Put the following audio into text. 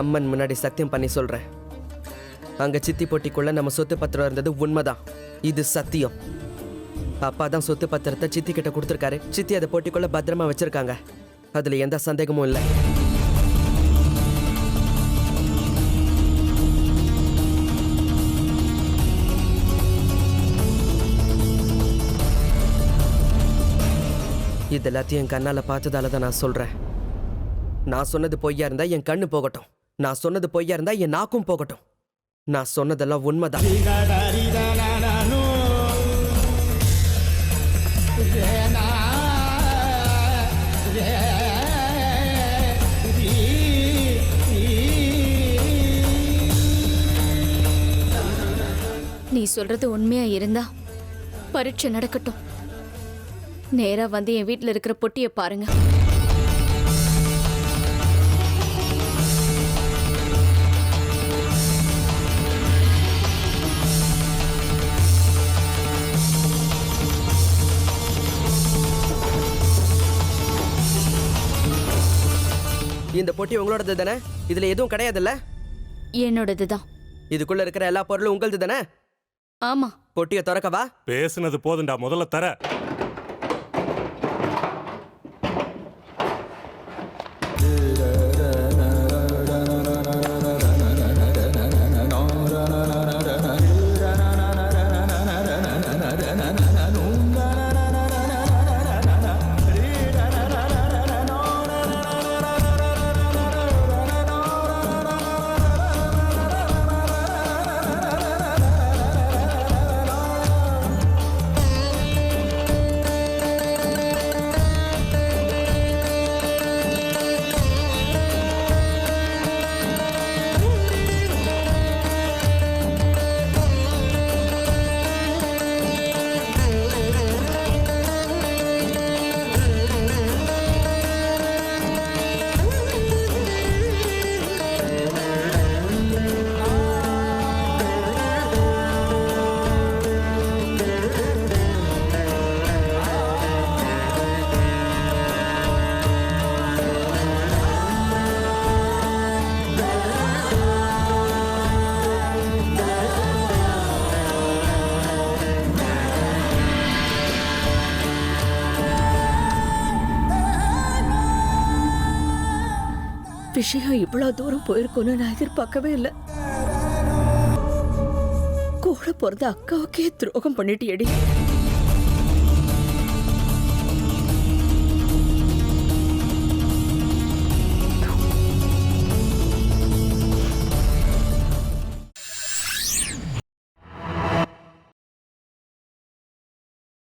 அம்மன் முன்னாடி சத்தியம் பண்ணி சொல்றேன், அங்க சித்தி போட்டிக்குள்ள நம்ம சொத்து பத்திரம் இருந்தது உண்மைதான். இது சத்தியம். அப்பா தான் சொத்து பத்திரத்தை சித்தி கிட்ட கொடுத்துருக்காரு. சித்தி அதை போட்டிக்குள்ள பத்திரமா வச்சிருக்காங்க. அதுல எந்த சந்தேகமும் இல்லை. இது எல்லாத்தையும் என் கண்ணால பார்த்ததால தான் நான் சொல்றேன். நான் சொன்னது பொய்யா இருந்தா என் கண்ணு போகட்டும், நான் சொன்னது பொய்யா இருந்தா என் நாக்கும் போகட்டும். நான் சொன்னதெல்லாம் உண்மைதான். நீ சொல்றது உண்மையா இருந்தா பரீட்சை நடக்கட்டும். நேரா வந்து என் வீட்டுல இருக்கிற பொட்டியை பாருங்க. இந்த பொட்டி உங்களோடது தானே? இதுல எதுவும் கிடையாதுல்ல? என்னோடதுதான். இதுக்குள்ள இருக்கிற எல்லா பொருளும் உங்களது தானே? ஆமா. பொட்டியை திறக்கவா? பேசுனது போதுண்டா, முதல்ல தர. விஷயம் இவ்வளவு தூரம் போயிருக்கும்னு நான் எதிர்பார்க்கவே இல்லை. கூட பிறந்த அக்காவுக்கே துரோகம் பண்ணிட்டியடி.